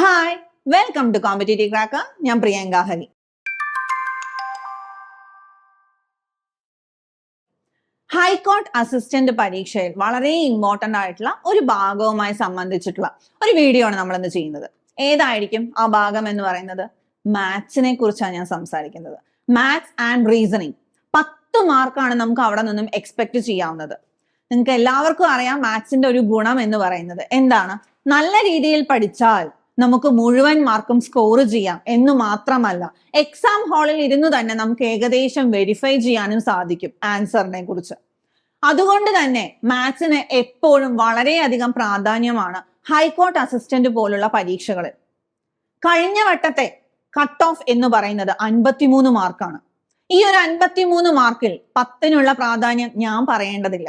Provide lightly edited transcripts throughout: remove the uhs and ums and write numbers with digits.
Hi, welcome to competitive cracker. ഞാൻ Priyanka Hari. High court assistant പരീക്ഷയിൽ വളരെ ഇമ്പോർട്ടന്റ് ആയിട്ടുള്ള ഒരു ഭാഗവുമായി സംബന്ധിച്ചിട്ടുള്ള ഒരു വീഡിയോ ആണ് നമ്മൾ ഇന്ന് ചെയ്യുന്നത്. ഏതായിരിക്കും ആ ഭാഗം എന്ന് പറയുന്നത്? മാത്സിനെ കുറിച്ചാണ് ഞാൻ സംസാരിക്കുന്നത്. മാത്സ് ആൻഡ് റീസണിങ് 10 മാർക്കാണ് നമുക്ക് അവിടെ നിന്നും എക്സ്പെക്ട് ചെയ്യാവുന്നത്. നിങ്ങൾക്ക് എല്ലാവർക്കും അറിയാം മാത്സിന്റെ ഒരു ഗുണം എന്ന് പറയുന്നത് എന്താണ്? നല്ല രീതിയിൽ പഠിച്ചാൽ നമുക്ക് മുഴുവൻ മാർക്കും സ്കോർ ചെയ്യാം എന്ന് മാത്രമല്ല, എക്സാം ഹാളിൽ ഇരുന്ന് തന്നെ നമുക്ക് ഏകദേശം വെരിഫൈ ചെയ്യാനും സാധിക്കും ആൻസറിനെ കുറിച്ച്. അതുകൊണ്ട് തന്നെ മാത്സിന് എപ്പോഴും വളരെയധികം പ്രാധാന്യമാണ് ഹൈക്കോർട്ട് അസിസ്റ്റന്റ് പോലുള്ള പരീക്ഷകളിൽ. കഴിഞ്ഞ വട്ടത്തെ കട്ട് ഓഫ് എന്ന് പറയുന്നത് 53 മാർക്കാണ്. ഈ ഒരു 53 മാർക്കിൽ 10നുള്ള പ്രാധാന്യം ഞാൻ പറയേണ്ടതില്ല.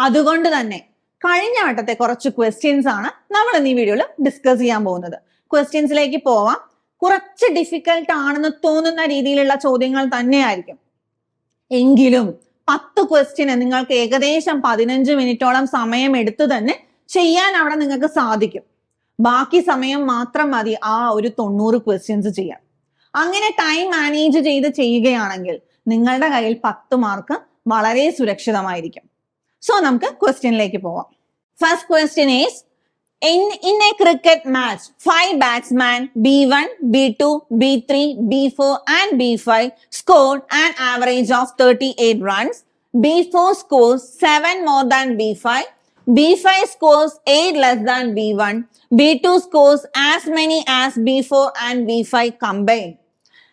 അതുകൊണ്ട് തന്നെ കഴിഞ്ഞ വട്ടത്തെ കുറച്ച് ക്വസ്റ്റ്യൻസ് ആണ് നമ്മൾ ഇന്ന് ഈ വീഡിയോയിൽ ഡിസ്കസ് ചെയ്യാൻ പോകുന്നത്. ക്വസ്റ്റ്യൻസിലേക്ക് പോവാം. കുറച്ച് ഡിഫിക്കൽട്ട് ആണെന്ന് തോന്നുന്ന രീതിയിലുള്ള ചോദ്യങ്ങൾ തന്നെയായിരിക്കും. എങ്കിലും 10 ക്വസ്റ്റ്യന് നിങ്ങൾക്ക് ഏകദേശം 15 മിനിറ്റോളം സമയം എടുത്തു തന്നെ ചെയ്യാൻ അവിടെ നിങ്ങൾക്ക് സാധിക്കും. ബാക്കി സമയം മാത്രം മതി ആ ഒരു 90 ക്വസ്റ്റ്യൻസ് ചെയ്യാൻ. അങ്ങനെ ടൈം മാനേജ് ചെയ്ത് ചെയ്യുകയാണെങ്കിൽ നിങ്ങളുടെ കയ്യിൽ 10 മാർക്ക് വളരെ സുരക്ഷിതമായിരിക്കും. സോ നമുക്ക് ക്വസ്റ്റ്യനിലേക്ക് പോവാം. First question is in a cricket match 5 batsmen B1, B2, B3, B4 and B5 scored an average of 38 runs. B4 scores 7 more than B5. B5 scores 8 less than B1. B2 scores as many as B4 and B5 combined.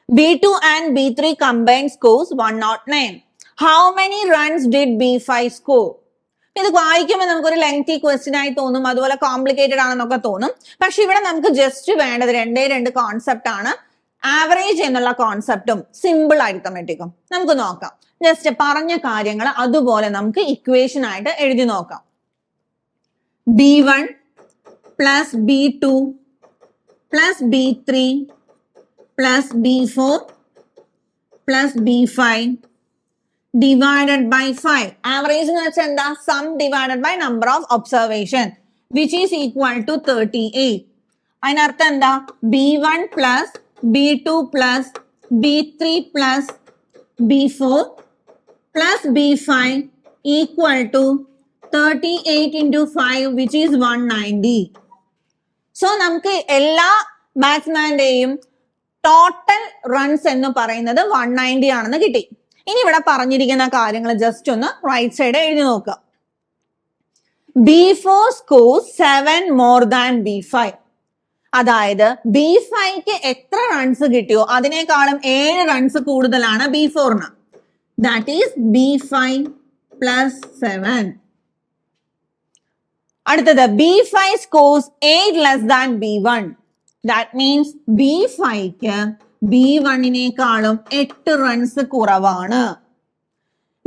B2 and B3 combined scores 109. How many runs did B5 score? ഇത് വായിക്കുമ്പോൾ നമുക്കൊരു lengthy question ആയി തോന്നും, അതുപോലെ complicated ആണെന്നൊക്കെ തോന്നും. പക്ഷെ ഇവിടെ നമുക്ക് ജസ്റ്റ് വേണ്ടത് രണ്ട് കോൺസെപ്റ്റ് ആണ്. ആവറേജ് എന്നുള്ള കോൺസെപ്റ്റും സിമ്പിൾ അരിത്തമെറ്റിക്കും. നമുക്ക് നോക്കാം. ജസ്റ്റ് പറഞ്ഞ കാര്യങ്ങൾ അതുപോലെ നമുക്ക് ഇക്വേഷൻ ആയിട്ട് എഴുതി നോക്കാം. B1 plus B2 plus B3 plus B4 plus B5 divided by 5. Average എന്ന് വെച്ചാൽ എന്താ? Sum divided by number of observation, which is equal to 38. അതിനർത്ഥം എന്താ? B1 plus B2 plus B3 plus B4 plus B5 equal to 38 into 5, which is 190. So നമുക്ക് എല്ലാ ബാറ്റ്സ്മാന്റെയും total runs എന്ന് പറയുന്നത് 190 ആണെന്ന് കിട്ടി. ഇനി ഇവിടെ പറഞ്ഞിരിക്കുന്ന കാര്യങ്ങൾ ജസ്റ്റ് ഒന്ന് റൈറ്റ് സൈഡ് എഴുതി നോക്കുക. B4 scores 7 more than B5. അതായത് B5ക്ക് എത്ര റൺസ് കിട്ടിയോ അതിനേക്കാളും 7 റൺസ് കൂടുതലാണ് B4ന്. That is B5 plus 7. അടുത്തത് B5 scores 8 less than B1. That means B5ക്ക് B1നേക്കാളും 8 റൺസ് കുറവാണ്.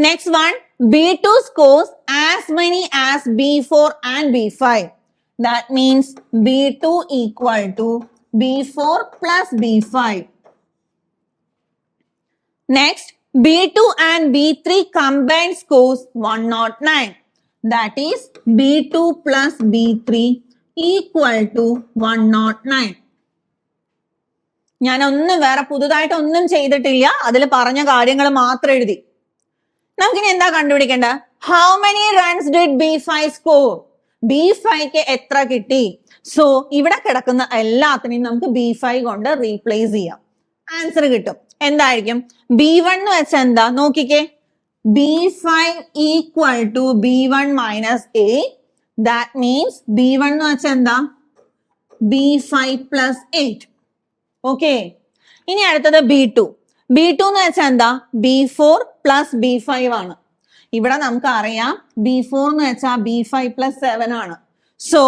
Next one, B2 scores as many as B4 and B5. That means B2 equal to B4 plus B5. Next, B2 and B3 combined scores 109. That is B2 plus B3 equal to 109. ഞാൻ ഒന്നും വേറെ പുതുതായിട്ട് ഒന്നും ചെയ്തിട്ടില്ല, അതിൽ പറഞ്ഞ കാര്യങ്ങൾ മാത്രം എഴുതി. നമുക്കിനി എന്താ കണ്ടുപിടിക്കേണ്ടത്? How many runs did B5 score? B5ക്ക് എത്ര കിട്ടി? സോ ഇവിടെ കിടക്കുന്ന എല്ലാത്തിനെയും നമുക്ക് B5 കൊണ്ട് റീപ്ലേസ് ചെയ്യാം. ആൻസർ കിട്ടും. എന്തായിരിക്കും? B1 എന്ന് വെച്ചാൽ എന്താ നോക്കിക്കേ. B5 equal to B1 minus A. That means B1 എന്ന് വെച്ചാൽ എന്താ? B5 plus 8. ഓക്കെ. ഇനി അടുത്തത് B2 എന്ന് വെച്ചാൽ എന്താ? B4 പ്ലസ് B5 ആണ്. ഇവിടെ നമുക്ക് അറിയാം B4 എന്ന് വെച്ചാൽ B5 പ്ലസ് 7 ആണ്. സോ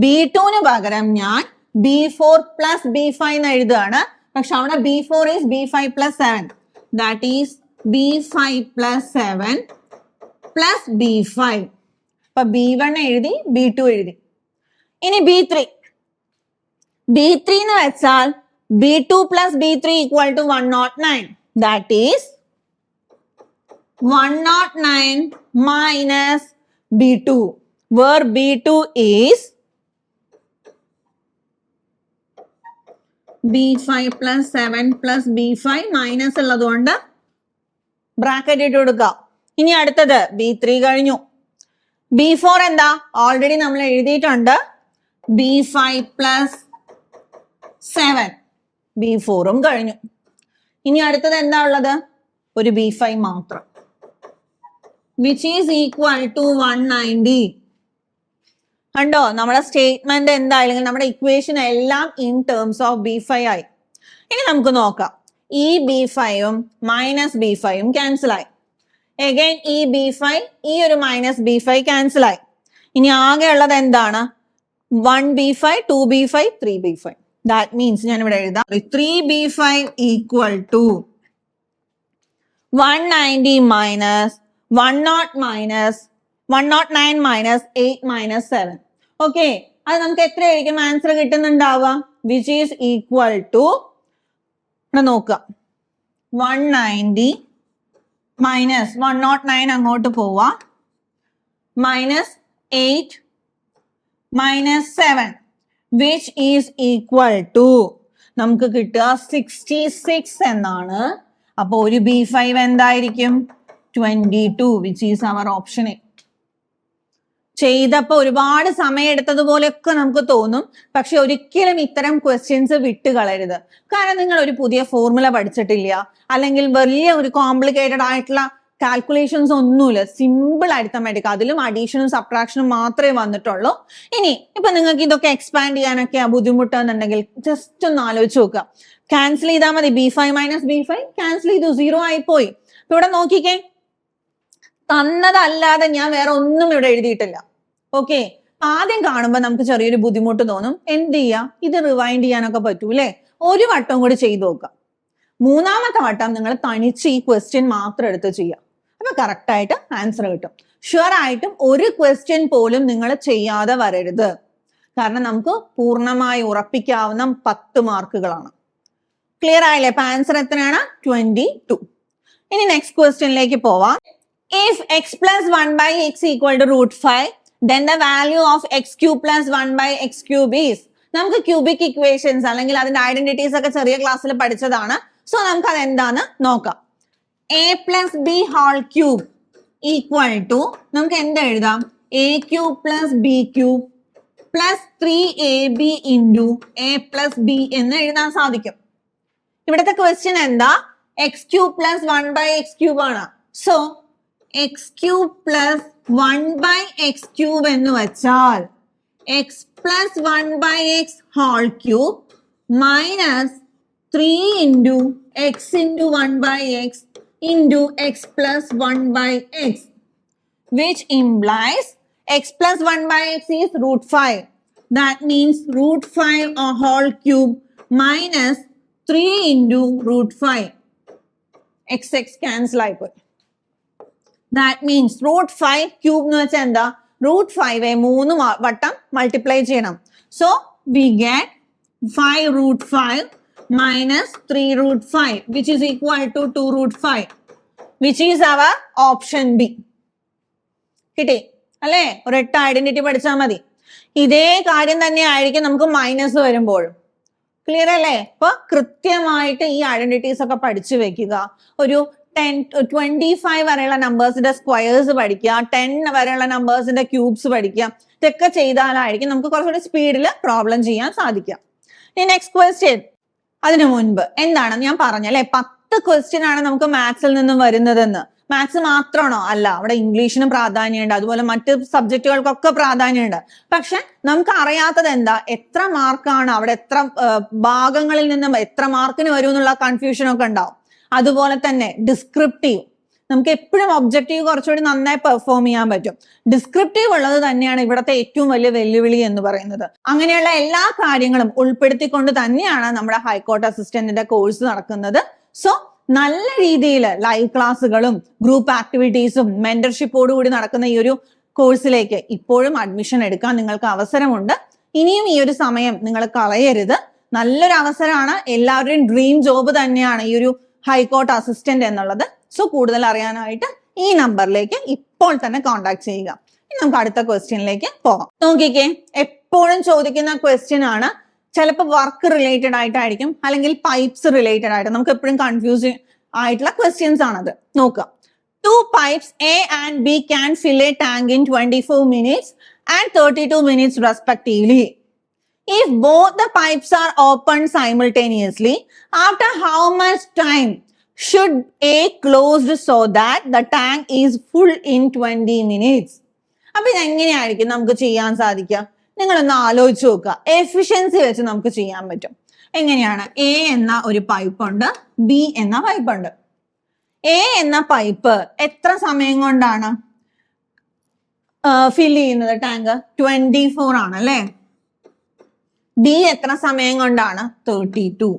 B2ന് പകരം ഞാൻ B4 പ്ലസ് B5 എന്ന് എഴുതുകയാണ്. പക്ഷെ അവിടെ B4 is B5 plus 7. That is B5 plus 7 plus B5. അപ്പൊ B1 എഴുതി, B2 എഴുതി. ഇനി B3 എന്ന് വെച്ചാൽ B2 plus B3 equal to 109. That is 109 minus B2, where B2 is B5 plus 7 plus B5 minus ഉള്ളത് കൊണ്ട് ബ്രാക്കറ്റ് ഇട്ട് കൊടുക്കുക. ഇനി അടുത്തത് B3 കഴിഞ്ഞു. B4 എന്താ? ഓൾറെഡി നമ്മൾ എഴുതിയിട്ടുണ്ട്. B5 plus 7. B4ഉം കഴിഞ്ഞു. ഇനി അടുത്തത് എന്താ ഉള്ളത്? ഒരു B5 മാത്രം, which is equal to 190. കണ്ടോ, നമ്മുടെ സ്റ്റേറ്റ്മെന്റ് എന്തായാലും നമ്മുടെ ഇക്വേഷൻ എല്ലാം ഇൻ ടേംസ് ഓഫ് B5 ആയി. ഇനി നമുക്ക് നോക്കാം. ഈ B5ഉം മൈനസ് B5ഉം ക്യാൻസൽ ആയി. അഗൈൻ ഈ B5 ഈ ഒരു മൈനസ് B5 ക്യാൻസൽ ആയി. ഇനി ആകെ ഉള്ളത് എന്താണ്? 1B5, 2B5, 3B5. That means ഞാൻ ഇവിടെ എഴുതാം 3B5 equal to 190 minus 109 minus 8 minus 7. Okay, അത് നമുക്ക് എത്രയായിരിക്കും ആൻസർ കിട്ടുന്നുണ്ടാവുക? വിച്ച് ഈസ് ഈക്വൽ ടു, ഇവിടെ നോക്കുക, 190 മൈനസ് 109 അങ്ങോട്ട് പോവാ, minus 8 minus 7, which is equal to നമുക്ക് കിട്ടുക 66 എന്നാണ്. അപ്പൊ ഒരു B5 എന്തായിരിക്കും? 22, which is our option A. ചെയ്തപ്പോ ഒരുപാട് സമയം എടുത്തതുപോലെയൊക്കെ നമുക്ക് തോന്നും, പക്ഷെ ഒരിക്കലും ഇത്തരം ക്വസ്റ്റ്യൻസ് വിട്ടുകളയരുത്. കാരണം നിങ്ങൾ ഒരു പുതിയ ഫോർമുല പഠിച്ചിട്ടില്ല, അല്ലെങ്കിൽ വലിയ ഒരു കോംപ്ലിക്കേറ്റഡ് ആയിട്ടുള്ള കാൽക്കുലേഷൻസ് ഒന്നുമില്ല. സിമ്പിൾ അരിത്തമാറ്റിക്, അതിലും അഡീഷനും സബ്ട്രാക്ഷനും മാത്രമേ വന്നിട്ടുള്ളൂ. ഇനി ഇപ്പൊ നിങ്ങൾക്ക് ഇതൊക്കെ എക്സ്പാൻഡ് ചെയ്യാനൊക്കെ ബുദ്ധിമുട്ടെന്നുണ്ടെങ്കിൽ ജസ്റ്റ് ഒന്ന് ആലോചിച്ച് നോക്കുക. ക്യാൻസൽ ചെയ്താൽ മതി. B5 മൈനസ് B5 ക്യാൻസൽ ചെയ്തു, 0 ആയിപ്പോയി. ഇപ്പൊ ഇവിടെ നോക്കിക്കേ, തന്നതല്ലാതെ ഞാൻ വേറെ ഒന്നും ഇവിടെ എഴുതിയിട്ടില്ല. ഓക്കെ, ആദ്യം കാണുമ്പോൾ നമുക്ക് ചെറിയൊരു ബുദ്ധിമുട്ട് തോന്നും. എന്ത് ചെയ്യാം, ഇത് റിവൈൻഡ് ചെയ്യാനൊക്കെ പറ്റൂലേ? ഒരു വട്ടം കൂടി ചെയ്തു നോക്കാം. മൂന്നാമത്തെ വട്ടം നിങ്ങൾ തനിച്ച് ഈ ക്വസ്റ്റ്യൻ മാത്രം എടുത്ത് ചെയ്യാം. അപ്പൊ കറക്റ്റ് ആയിട്ട് ആൻസർ കിട്ടും. ഷുവർ ആയിട്ടും ഒരു ക്വസ്റ്റ്യൻ പോലും നിങ്ങൾ ചെയ്യാതെ വരരുത്. കാരണം നമുക്ക് പൂർണ്ണമായി ഉറപ്പിക്കാവുന്ന 10 മാർക്കുകളാണ്. ക്ലിയർ ആയില്ലേ? അപ്പൊ ആൻസർ എത്രയാണ്? 22. ഇനി നെക്സ്റ്റ് ക്വസ്റ്റ്യനിലേക്ക് പോവാം. If x plus 1 by x equal to root 5, then the value of x cube plus 1 by x cube is. നമുക്ക് ക്യൂബിക് ഇക്വേഷൻസ് അല്ലെങ്കിൽ അതിന്റെ ഐഡന്റിറ്റീസ് ഒക്കെ ചെറിയ ക്ലാസ്സിൽ പഠിച്ചതാണ്. സോ നമുക്ക് അത് എന്താന്ന് നോക്കാം. a plus b whole cube equal to നമുക്ക് എന്താ എഴുതാം? a cube plus b cube plus 3ab into a plus b എന്ന് എഴുതാൻ സാധിക്കും. ഇവിടുത്തെ ക്വസ്റ്റ്യൻ എന്താ? x cube plus 1 by x cube ആണ്. So x cube plus 1 by x cube എന്ന് വെച്ചാൽ x plus 1 by x whole cube minus 3 into x into 1 by x into x plus 1 by x, which implies x plus 1 by x is root 5. That means root 5 a whole cube minus 3 into root 5. x cancel ആയിപ്പോയി. That means root 5 cube എന്ന് വെച്ചാൽ എന്താ? root 5 3 വട്ടം multiply ചെയ്യണം. So we get 5 root 5 minus 3 root 5, which is equal to 2 root 5, which is our option B. കിട്ടി അല്ലേ? ഒരൊറ്റ identity പഠിച്ചാൽ മതി. ഇതേ കാര്യം തന്നെ ആയിരിക്കും നമുക്ക് മൈനസ് വരുമ്പോഴും. ക്ലിയർ അല്ലേ? അപ്പൊ കൃത്യമായിട്ട് ഈ ഐഡന്റിറ്റീസ് ഒക്കെ പഠിച്ചു വെക്കുക. ഒരു 25 വരെയുള്ള നമ്പേഴ്സിന്റെ സ്ക്വയേഴ്സ് പഠിക്കുക, 10 വരെയുള്ള നമ്പേഴ്സിന്റെ ക്യൂബ്സ് പഠിക്കുക. ഇതൊക്കെ ചെയ്താലായിരിക്കും നമുക്ക് കുറച്ചുകൂടി സ്പീഡിൽ പ്രോബ്ലം ചെയ്യാൻ സാധിക്കുക. ഇനി നെക്സ്റ്റ് ക്വസ്റ്റ്യൻ. അതിനു മുൻപ് എന്താണ് ഞാൻ പറഞ്ഞല്ലേ, 10 ക്വസ്റ്റ്യൻ ആണ് നമുക്ക് മാത്സിൽ നിന്നും വരുന്നതെന്ന്. മാത്സ് മാത്രമാണോ? അല്ല, അവിടെ ഇംഗ്ലീഷിനും പ്രാധാന്യമുണ്ട്, അതുപോലെ മറ്റ് സബ്ജക്റ്റുകൾക്കൊക്കെ പ്രാധാന്യമുണ്ട്. പക്ഷെ നമുക്ക് അറിയാത്തത് എന്താ? എത്ര മാർക്കാണ് അവിടെ, എത്ര ഭാഗങ്ങളിൽ നിന്നും എത്ര മാർക്കിന് വരും എന്നുള്ള കൺഫ്യൂഷൻ ഒക്കെ ഉണ്ടാവും. അതുപോലെ തന്നെ ഡിസ്ക്രിപ്റ്റീവ്, നമുക്ക് എപ്പോഴും ഒബ്ജക്റ്റീവ് കുറച്ചുകൂടി നന്നായി പെർഫോം ചെയ്യാൻ പറ്റും. ഡിസ്ക്രിപ്റ്റീവ് ഉള്ളത് തന്നെയാണ് ഇവിടുത്തെ ഏറ്റവും വലിയ വെല്ലുവിളി എന്ന് പറയുന്നത്. അങ്ങനെയുള്ള എല്ലാ കാര്യങ്ങളും ഉൾപ്പെടുത്തിക്കൊണ്ട് തന്നെയാണ് നമ്മുടെ ഹൈക്കോർട്ട് അസിസ്റ്റന്റിന്റെ കോഴ്സ് നടക്കുന്നത്. സോ നല്ല രീതിയിൽ ലൈവ് ക്ലാസ്സുകളും ഗ്രൂപ്പ് ആക്ടിവിറ്റീസും മെന്റർഷിപ്പോടുകൂടി നടക്കുന്ന ഈ ഒരു കോഴ്സിലേക്ക് ഇപ്പോഴും അഡ്മിഷൻ എടുക്കാൻ നിങ്ങൾക്ക് അവസരമുണ്ട്. ഇനിയും ഈ ഒരു സമയം നിങ്ങൾ കളയരുത്. നല്ലൊരു അവസരമാണ്. എല്ലാവരുടെയും ഡ്രീം ജോബ് തന്നെയാണ് ഈ ഒരു ഹൈക്കോർട്ട് അസിസ്റ്റന്റ് എന്നുള്ളത്. സോ കൂടുതൽ അറിയാനായിട്ട് ഈ നമ്പറിലേക്ക് ഇപ്പോൾ തന്നെ കോൺടാക്ട് ചെയ്യുക. ഇനി നമുക്ക് അടുത്ത ക്വസ്റ്റ്യനിലേക്ക് പോകാം. നോക്കിക്കേ, എപ്പോഴും ചോദിക്കുന്ന ക്വസ്റ്റ്യൻ ആണ്. ചിലപ്പോൾ വർക്ക് റിലേറ്റഡ് ആയിട്ടായിരിക്കും, അല്ലെങ്കിൽ പൈപ്സ് റിലേറ്റഡ് ആയിട്ട്. നമുക്ക് എപ്പോഴും കൺഫ്യൂസിങ് ആയിട്ടുള്ള ക്വസ്റ്റ്യൻസ് ആണത്. നോക്കാം. 2 pipes A and B can fill a tank in 24 minutes and 32 minutes respectively. If both the pipes are opened simultaneously, after how much time should A closed so that the tank is full in 20 minutes? അപ്പൊ ഇതെങ്ങനെയായിരിക്കും നമുക്ക് ചെയ്യാൻ സാധിക്കുക? നിങ്ങളൊന്ന് ആലോചിച്ച് നോക്കുക. Efficiency വെച്ച് നമുക്ക് ചെയ്യാൻ പറ്റും. എങ്ങനെയാണ്? എ എന്ന ഒരു പൈപ്പ് ഉണ്ട്, ബി എന്ന പൈപ്പ് ഉണ്ട്. എ എന്ന പൈപ്പ് എത്ര സമയം കൊണ്ടാണ് ഫിൽ ചെയ്യുന്നത് ടാങ്ക്? 24 ആണ് അല്ലേ? ബി എത്ര സമയം കൊണ്ടാണ്? 32.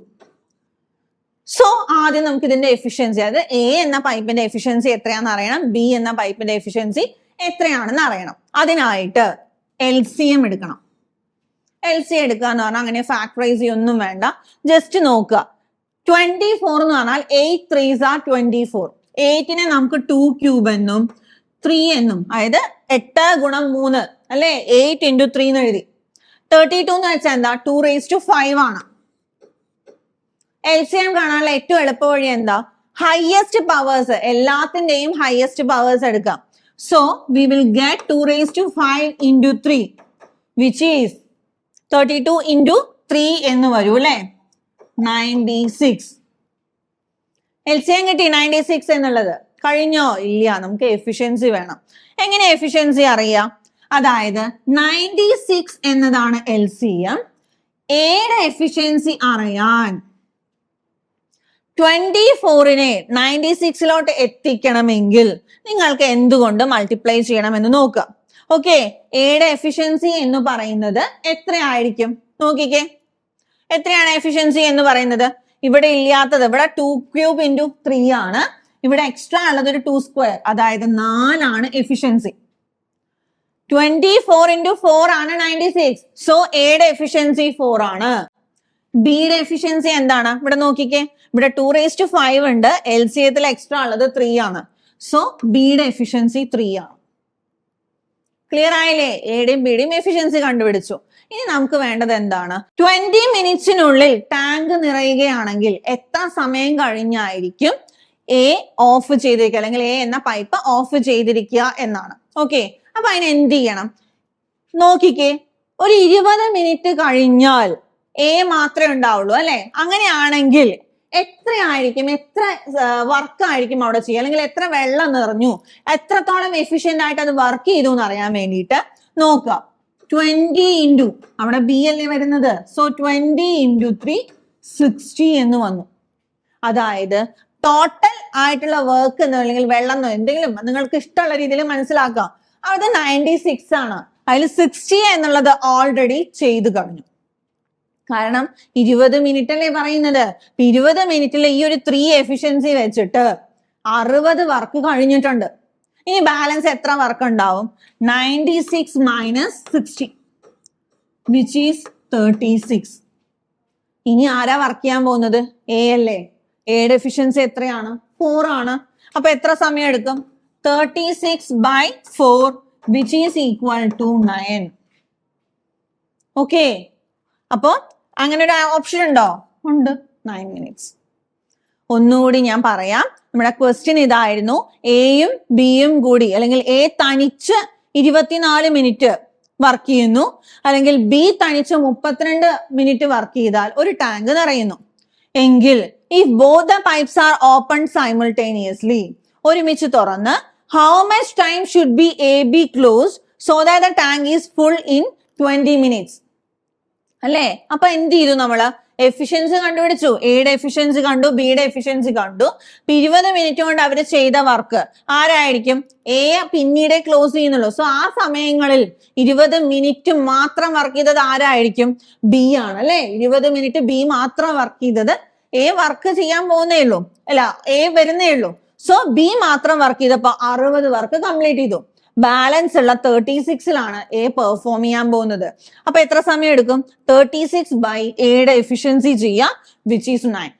സോ ആദ്യം നമുക്ക് ഇതിന്റെ എഫിഷ്യൻസി, അതായത് എ എന്ന പൈപ്പിന്റെ എഫിഷ്യൻസി എത്രയാണെന്ന് അറിയണം, ബി എന്ന പൈപ്പിന്റെ എഫിഷ്യൻസി എത്രയാണെന്ന് അറിയണം. അതിനായിട്ട് LCM എടുക്കണം. LCM എടുക്കുക എന്ന് പറഞ്ഞാൽ അങ്ങനെ ഫാക്ടറൈസ് ഒന്നും വേണ്ട, ജസ്റ്റ് നോക്കുക. 24 എന്ന് പറഞ്ഞാൽ 8 3s are 24. 8നെ നമുക്ക് 2 ക്യൂബ് എന്നും 3 എന്നും, അതായത് 8 ഗുണം 3 അല്ലെ, 8 into 3 എന്ന് എഴുതി. 32 എന്ന് വെച്ചാൽ എന്താ? 2 raised to 5 ആണ്. LCM കാണാനുള്ള ഏറ്റവും എളുപ്പ വഴി എന്താ? ഹയസ്റ്റ് പവേഴ്സ്, എല്ലാത്തിന്റെയും ഹയസ്റ്റ് പവേഴ്സ് എടുക്കാം. So we will get 2 raised to 5 into 3 which is 32 into 3 എന്ന് വരൂ അല്ലെ, 96. LCM കിട്ടി 96 എന്നുള്ളത്. കഴിഞ്ഞോ? ഇല്ല, നമുക്ക് എഫിഷ്യൻസി വേണം. എങ്ങനെ എഫിഷ്യൻസി അറിയാം? അതായത് 96 എന്നതാണ് LCM. എയുടെ എഫിഷ്യൻസി അറിയാൻ 24നെ 96ലോട്ട് എത്തിക്കണമെങ്കിൽ നിങ്ങൾക്ക് എന്തുകൊണ്ട് മൾട്ടിപ്ലൈ ചെയ്യണമെന്ന് നോക്കുക. ഓക്കെ, എയുടെ എഫിഷ്യൻസി എന്ന് പറയുന്നത് എത്രയായിരിക്കും? നോക്കിക്കേ, എത്രയാണ് എഫിഷ്യൻസി എന്ന് പറയുന്നത്? ഇവിടെ ഇല്ലാത്തത്, ഇവിടെ 2 ക്യൂബ് into 3 ആണ്. ഇവിടെ എക്സ്ട്രാ ഉള്ളത് ഒരു 2 സ്ക്വയർ, അതായത് 4 ആണ് എഫിഷ്യൻസി. 24 into 4 ആണ് 96. സോ എയുടെ എഫിഷ്യൻസി 4 ആണ്. ബിയുടെ എഫിഷ്യൻസി എന്താണ്? ഇവിടെ നോക്കിക്കേ, ഇവിടെ 2 raised to 5 ഉണ്ട്, LCMത്തിൽ എക്സ്ട്രാ ഉള്ളത് 3 ആണ്. സോ ബിയുടെ എഫിഷ്യൻസി 3 ആണ്. ക്ലിയർ ആയില്ലേ? എയുടെയും ബിയുടെയും എഫിഷ്യൻസി കണ്ടുപിടിച്ചു. ഇനി നമുക്ക് വേണ്ടത് എന്താണ്? 20 മിനിറ്റ്സിനുള്ളിൽ ടാങ്ക് നിറയുകയാണെങ്കിൽ എത്ര സമയം കഴിഞ്ഞായിരിക്കും എ ഓഫ് ചെയ്തിരിക്കുക, അല്ലെങ്കിൽ എ എന്ന പൈപ്പ് ഓഫ് ചെയ്തിരിക്കുക എന്നാണ്. ഓക്കെ, അപ്പൊ അതിന് എന്ത് ചെയ്യണം? നോക്കിക്കേ, ഒരു 20 മിനിറ്റ് കഴിഞ്ഞാൽ എ മാത്രമേ ഉണ്ടാവുള്ളൂ അല്ലെ? അങ്ങനെയാണെങ്കിൽ എത്രയായിരിക്കും, എത്ര വർക്ക് ആയിരിക്കും അവിടെ ചെയ്യുക, അല്ലെങ്കിൽ എത്ര വെള്ളം നിറഞ്ഞു, എത്രത്തോളം എഫിഷ്യന്റ് ആയിട്ട് അത് വർക്ക് ചെയ്തു എന്ന് അറിയാൻ വേണ്ടിയിട്ട് നോക്കുക. 20 into, അവിടെ ബി അല്ലേ വരുന്നത്, സോ 20 into 3 60 എന്ന് വന്നു. അതായത് ടോട്ടൽ ആയിട്ടുള്ള വർക്ക് എന്നോ അല്ലെങ്കിൽ വെള്ളം എന്നോ എന്തെങ്കിലും നിങ്ങൾക്ക് ഇഷ്ടമുള്ള രീതിയിൽ മനസ്സിലാക്കാം. അവിടെ 96 ആണ്, അതിൽ 60 എന്നുള്ളത് ഓൾറെഡി ചെയ്തു കഴിഞ്ഞു. കാരണം 20 മിനിറ്റ് അല്ലേ പറയുന്നത്. 20 മിനിറ്റിൽ ഈ ഒരു 3 എഫിഷ്യൻസി വെച്ചിട്ട് 60 വർക്ക് കഴിഞ്ഞിട്ടുണ്ട്. ഇനി ബാലൻസ് എത്ര വർക്ക് ഉണ്ടാവും? 96 minus 60 which is 36. ഇനി ആരാ വർക്ക് ചെയ്യാൻ പോകുന്നത്? എ അല്ലേ? എയുടെ എഫിഷ്യൻസി എത്രയാണ്? 4 ആണ്. അപ്പൊ എത്ര സമയം എടുക്കും? 36 by 4 which is equal to 9. Okay, അപ്പൊ അങ്ങനെ ഒരു ഓപ്ഷൻ ഉണ്ടോ? ഉണ്ട്, 9 minutes. ഒന്നുകൂടി ഞാൻ പറയാം. നമ്മുടെ ക്വസ്റ്റ്യൻ ഇതായിരുന്നു, എയും ബിയും കൂടി, അല്ലെങ്കിൽ എ തനിച്ച് 24 മിനിറ്റ് വർക്ക് ചെയ്യുന്നു, അല്ലെങ്കിൽ ബി തനിച്ച് 32 മിനിറ്റ് വർക്ക് ചെയ്താൽ ഒരു ടാങ്ക് നിറയുന്നു എങ്കിൽ if both the pipes are open simultaneously, ഒരുമിച്ച് തുറന്ന്, how much time should be A B closed so that the tank is full in 20 minutes അല്ലേ? അപ്പൊ എന്ത് ചെയ്തു? നമ്മള് എഫിഷ്യൻസി കണ്ടുപിടിച്ചു. എയുടെ എഫിഷ്യൻസി കണ്ടു, ബിയുടെ എഫിഷ്യൻസി കണ്ടു. 20 മിനിറ്റ് കൊണ്ട് അവര് ചെയ്ത വർക്ക് ആരായിരിക്കും? എ പിന്നീട് ക്ലോസ് ചെയ്യുന്നുള്ളൂ. സോ ആ സമയങ്ങളിൽ 20 മിനിറ്റ് മാത്രം വർക്ക് ചെയ്തത് ആരായിരിക്കും? ബി ആണ് അല്ലെ? 20 മിനിറ്റ് ബി മാത്രം വർക്ക് ചെയ്തത്. എ വർക്ക് ചെയ്യാൻ പോകുന്നേ ഉള്ളൂ, അല്ല എ വരുന്നേ ഉള്ളൂ. സോ ബി മാത്രം വർക്ക് ചെയ്തപ്പോ 60 വർക്ക് കംപ്ലീറ്റ് ചെയ്തു. ബാലൻസ് ഉള്ള 36ലാണ് എ പെർഫോം ചെയ്യാൻ പോകുന്നത്. അപ്പൊ എത്ര സമയം എടുക്കും? 36 by എയുടെ എഫിഷ്യൻസി ചെയ്യാം, വിച്ച് ഈസ് 9.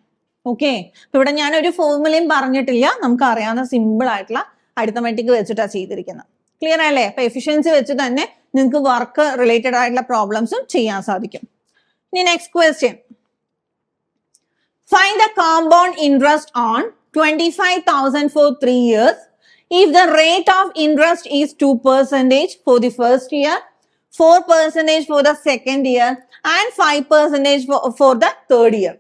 ഓക്കെ, ഇവിടെ ഞാനൊരു ഫോർമുലയും പറഞ്ഞിട്ടില്ല, നമുക്ക് അറിയാവുന്ന സിമ്പിൾ ആയിട്ടുള്ള അരിത്തമെറ്റിക് വെച്ചിട്ടാണ് ചെയ്തിരിക്കുന്നത്. ക്ലിയർ അല്ലേ? അപ്പൊ എഫിഷ്യൻസി വെച്ച് തന്നെ നിങ്ങൾക്ക് വർക്ക് റിലേറ്റഡ് ആയിട്ടുള്ള പ്രോബ്ലംസും ചെയ്യാൻ സാധിക്കും. ഇനി next question. Find the compound interest on 25,000 for 3 years if the rate of interest is 2% for the first year, 4% for the second year and 5% for the third year.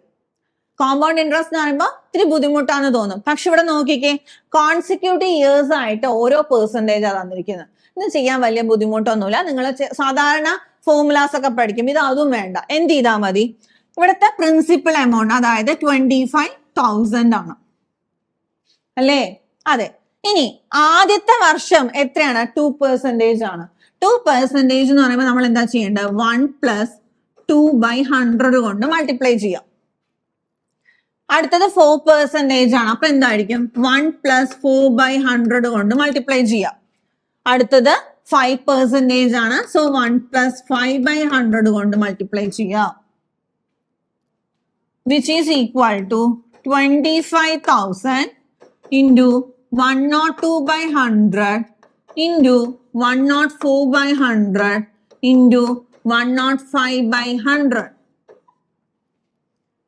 Compound interest എന്ന് പറയുമ്പോൾ ഇത്തിരി ബുദ്ധിമുട്ടാന്ന് തോന്നും. പക്ഷെ ഇവിടെ നോക്കിക്കേ, കോൺസിക്യൂട്ടീവ് ഇയേഴ്സ് ആയിട്ട് ഓരോ percentage ആണ് തന്നിരിക്കുന്നത്. ഇത് ചെയ്യാൻ വലിയ ബുദ്ധിമുട്ടൊന്നുമില്ല. നിങ്ങൾ സാധാരണ ഫോർമുലാസ് ഒക്കെ പഠിക്കും. ഇത് അതും വേണ്ട. എന്ത് ചെയ്താൽ മതി, ഇവിടുത്തെ പ്രിൻസിപ്പൽ എമൗണ്ട് അതായത് 25,000 ആണ് അല്ലേ? അതെ. ഇനി ആദ്യത്തെ വർഷം എത്രയാണ്? 2% ആണ്. 2% എന്ന് പറയുമ്പോൾ നമ്മൾ എന്താ ചെയ്യേണ്ടത്? 1 + 2/100 കൊണ്ട് മൾട്ടിപ്ലൈ ചെയ്യാം. അടുത്തത് 4% ആണ്. അപ്പൊ എന്തായിരിക്കും? 1 + 4/100 കൊണ്ട് മൾട്ടിപ്ലൈ ചെയ്യാം. അടുത്തത് 5% ആണ്. സോ 1 + 5/100 കൊണ്ട് മൾട്ടിപ്ലൈ ചെയ്യാം, which is equal to 25,000 into 102/100 into 104/100 into 105/100.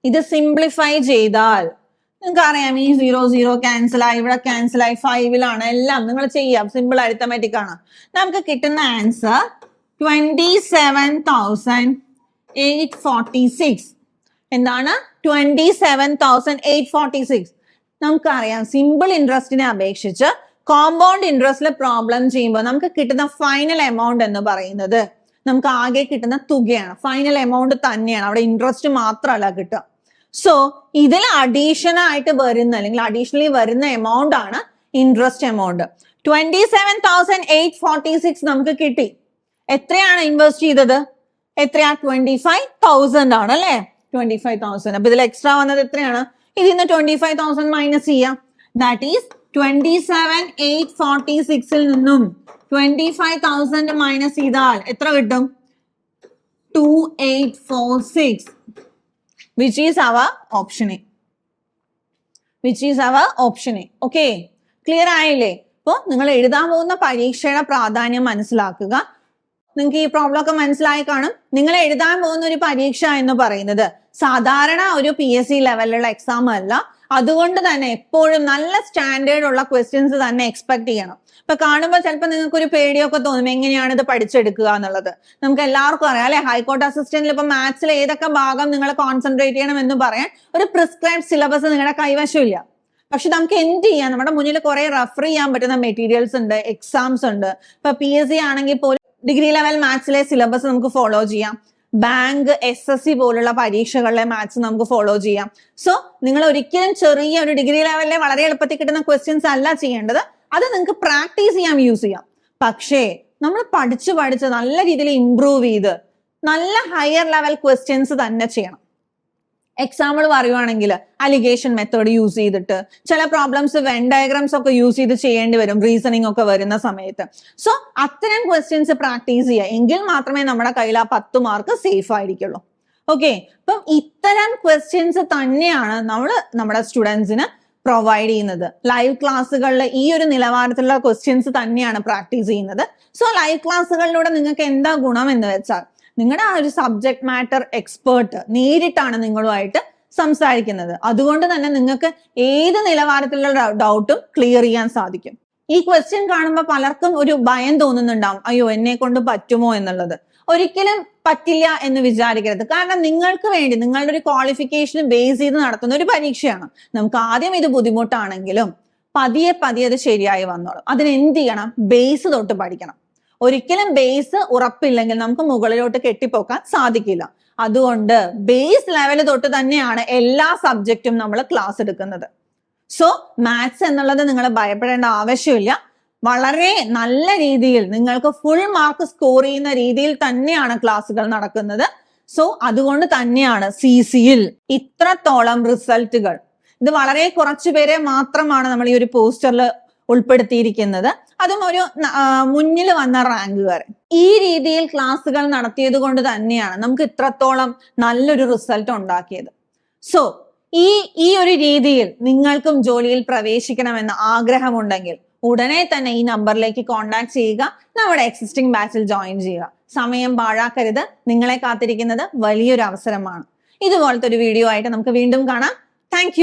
ഇത് സിംപ്ലിഫൈ ചെയ്താൽ നിങ്ങൾക്ക് അറിയാം, ഈ 0 ക്യാൻസൽ ആയി, ഇവിടെ ക്യാൻസൽ ആയി, 5ലാണ് എല്ലാം നിങ്ങൾ ചെയ്യാം. സിമ്പിൾ അരിത്തമാറ്റിക് ആണ്. നമുക്ക് കിട്ടുന്ന ആൻസർ 27,846. എന്താണ്? 27,846. നമുക്കറിയാം സിമ്പിൾ ഇൻട്രസ്റ്റിനെ അപേക്ഷിച്ച് കോമ്പൗണ്ട് ഇൻട്രസ്റ്റിൽ പ്രോബ്ലം ചെയ്യുമ്പോൾ നമുക്ക് കിട്ടുന്ന ഫൈനൽ എമൗണ്ട് എന്ന് പറയുന്നത് നമുക്ക് ആകെ കിട്ടുന്ന തുകയാണ്. ഫൈനൽ എമൗണ്ട് തന്നെയാണ്, അവിടെ ഇൻട്രസ്റ്റ് മാത്രമല്ല കിട്ടുക. സോ ഇതിൽ അഡീഷണൽ ആയിട്ട് വരുന്ന അല്ലെങ്കിൽ അഡീഷണലി വരുന്ന എമൗണ്ട് ആണ് ഇൻട്രസ്റ്റ് എമൗണ്ട്. 27,846 നമുക്ക് കിട്ടി. എത്രയാണ് ഇൻവെസ്റ്റ് ചെയ്തത്? എത്രയാ? 25,000 ആണ് അല്ലേ? 25,000. അപ്പൊ ഇതിൽ എക്സ്ട്രാ വന്നത് എത്രയാണ്? ഇതിൽ നിന്ന് 25,000 മൈനസ് ചെയ്യാം. ദാറ്റ് ഈസ് 27,846 നിന്നും 25,000 മൈനസ് ചെയ്താൽ എത്ര കിട്ടും? 2,846, which is our option A. Which is our option A. Okay, clear ആയില്ലേ? അപ്പോൾ നിങ്ങൾ എഴുതാൻ പോകുന്ന പരീക്ഷയുടെ പ്രാധാന്യം മനസ്സിലാക്കുക. നിങ്ങൾക്ക് ഈ പ്രോബ്ലം ഒക്കെ മനസ്സിലായി കാണും. നിങ്ങൾ എഴുതാൻ പോകുന്ന ഒരു പരീക്ഷ എന്ന് പറയുന്നത് സാധാരണ ഒരു PSC ലെവലിലുള്ള എക്സാം അല്ല. അതുകൊണ്ട് തന്നെ എപ്പോഴും നല്ല സ്റ്റാൻഡേർഡ് ഉള്ള ക്വസ്റ്റ്യൻസ് തന്നെ എക്സ്പെക്ട് ചെയ്യണം. ഇപ്പൊ കാണുമ്പോൾ ചിലപ്പോൾ നിങ്ങൾക്ക് ഒരു പേടിയൊക്കെ തോന്നും, എങ്ങനെയാണ് ഇത് പഠിച്ചെടുക്കുക എന്നുള്ളത്. നമുക്ക് എല്ലാവർക്കും അറിയാം അല്ലെ, ഹൈക്കോർട്ട് അസിസ്റ്റന്റിൽ ഇപ്പൊ മാത്സിൽ ഏതൊക്കെ ഭാഗം നിങ്ങൾ കോൺസെൻട്രേറ്റ് ചെയ്യണം എന്ന് പറയാൻ ഒരു പ്രിസ്ക്രൈബ് സിലബസ് നിങ്ങളുടെ കൈവശമില്ല. പക്ഷെ നമുക്ക് എന്ത് ചെയ്യാം? നമ്മുടെ മുന്നിൽ കുറെ റെഫർ ചെയ്യാൻ പറ്റുന്ന മെറ്റീരിയൽസ് ഉണ്ട്, എക്സാംസ് ഉണ്ട്. ഇപ്പൊ PSC ആണെങ്കിൽ പോലും ഡിഗ്രി ലെവൽ മാത്സിലെ സിലബസ് നമുക്ക് ഫോളോ ചെയ്യാം. ബാങ്ക്, SSC പോലുള്ള പരീക്ഷകളിലെ മാത്സ് നമുക്ക് ഫോളോ ചെയ്യാം. സോ നിങ്ങൾ ഒരിക്കലും ചെറിയ ഒരു ഡിഗ്രി ലെവലിലെ വളരെ എളുപ്പത്തിൽ കിട്ടുന്ന ക്വസ്റ്റ്യൻസ് അല്ല ചെയ്യേണ്ടത്. അത് നിങ്ങൾക്ക് പ്രാക്ടീസ് ചെയ്യാൻ യൂസ് ചെയ്യാം. പക്ഷേ നമ്മൾ പഠിച്ച് നല്ല രീതിയിൽ ഇംപ്രൂവ് ചെയ്ത് നല്ല ഹയർ ലെവൽ ക്വസ്റ്റ്യൻസ് തന്നെ ചെയ്യണം. എക്സാമ്പിൾ പറയുവാണെങ്കിൽ അലിഗേഷൻ മെത്തേഡ് യൂസ് ചെയ്തിട്ട് ചില പ്രോബ്ലംസ് വെൻ ഡയഗ്രാംസ് ഒക്കെ യൂസ് ചെയ്ത് ചെയ്യേണ്ടി വരും റീസണിങ് ഒക്കെ വരുന്ന സമയത്ത്. സോ അത്തരം ക്വസ്റ്റ്യൻസ് പ്രാക്ടീസ് ചെയ്യുക, എങ്കിൽ മാത്രമേ നമ്മുടെ കയ്യിൽ ആ 10 മാർക്ക് സേഫ് ആയിരിക്കുള്ളൂ. ഓക്കെ, അപ്പം ഇത്തരം ക്വസ്റ്റ്യൻസ് തന്നെയാണ് നമ്മൾ നമ്മുടെ സ്റ്റുഡൻസിന് പ്രൊവൈഡ് ചെയ്യുന്നത്. ലൈവ് ക്ലാസ്സുകളിൽ ഈ ഒരു നിലവാരത്തിലുള്ള ക്വസ്റ്റ്യൻസ് തന്നെയാണ് പ്രാക്ടീസ് ചെയ്യുന്നത്. സോ ലൈവ് ക്ലാസ്സുകളിലൂടെ നിങ്ങൾക്ക് എന്താ ഗുണം എന്ന് വെച്ചാൽ നിങ്ങളുടെ ആ ഒരു സബ്ജക്ട് മാറ്റർ എക്സ്പേർട്ട് നേരിട്ടാണ് നിങ്ങളുമായിട്ട് സംസാരിക്കുന്നത്. അതുകൊണ്ട് തന്നെ നിങ്ങൾക്ക് ഏത് നിലവാരത്തിലുള്ള ഡൗട്ടും ക്ലിയർ ചെയ്യാൻ സാധിക്കും. ഈ ക്വസ്റ്റ്യൻ കാണുമ്പോൾ പലർക്കും ഒരു ഭയം തോന്നുന്നുണ്ടാവും, അയ്യോ എന്നെ കൊണ്ട് പറ്റുമോ എന്നുള്ളത്. ഒരിക്കലും പറ്റില്ല എന്ന് വിചാരിക്കരുത്. കാരണം നിങ്ങൾക്ക് വേണ്ടി നിങ്ങളുടെ ഒരു ക്വാളിഫിക്കേഷൻ ബേസ് ചെയ്ത് നടത്തുന്ന ഒരു പരീക്ഷയാണ്. നമുക്ക് ആദ്യം ഇത് ബുദ്ധിമുട്ടാണെങ്കിലും പതിയെ അത് ശരിയായി വന്നോളും. അതിന് എന്ത് ചെയ്യണം? ബേസ് തൊട്ട് പഠിക്കണം. ഒരിക്കലും ബേസ് ഉറപ്പില്ലെങ്കിൽ നമുക്ക് മുകളിലോട്ട് കെട്ടിപ്പോക്കാൻ സാധിക്കില്ല. അതുകൊണ്ട് ബേസ് ലെവൽ തൊട്ട് തന്നെയാണ് എല്ലാ സബ്ജക്റ്റും നമ്മൾ ക്ലാസ് എടുക്കുന്നത്. സോ മാത്സ് എന്നുള്ളത് നിങ്ങൾ ഭയപ്പെടേണ്ട ആവശ്യമില്ല. വളരെ നല്ല രീതിയിൽ നിങ്ങൾക്ക് ഫുൾ മാർക്ക് സ്കോർ ചെയ്യുന്ന രീതിയിൽ തന്നെയാണ് ക്ലാസ്സുകൾ നടക്കുന്നത്. സോ അതുകൊണ്ട് തന്നെയാണ് CCയിൽ ഇത്രത്തോളം റിസൾട്ടുകൾ. ഇത് വളരെ കുറച്ചു പേരെ മാത്രമാണ് നമ്മൾ ഈ ഒരു പോസ്റ്ററിൽ ഉൾപ്പെടുത്തിയിരിക്കുന്നത്. അതും ഒരു മുന്നിൽ വന്ന റാങ്കുകാരൻ. ഈ രീതിയിൽ ക്ലാസ്സുകൾ നടത്തിയത് കൊണ്ട് തന്നെയാണ് നമുക്ക് ഇത്രത്തോളം നല്ലൊരു റിസൾട്ട് ഉണ്ടാക്കിയത്. സോ ഈ ഒരു രീതിയിൽ നിങ്ങൾക്കും ജോലിയിൽ പ്രവേശിക്കണമെന്ന ആഗ്രഹമുണ്ടെങ്കിൽ ഉടനെ തന്നെ ഈ നമ്പറിലേക്ക് കോൺടാക്ട് ചെയ്യുക, നമ്മുടെ എക്സിസ്റ്റിംഗ് ബാച്ചിൽ ജോയിൻ ചെയ്യുക. സമയം പാഴാക്കരുത്. നിങ്ങളെ കാത്തിരിക്കുന്നത് വലിയൊരു അവസരമാണ്. ഇതുപോലത്തെ ഒരു വീഡിയോ ആയിട്ട് നമുക്ക് വീണ്ടും കാണാം. താങ്ക്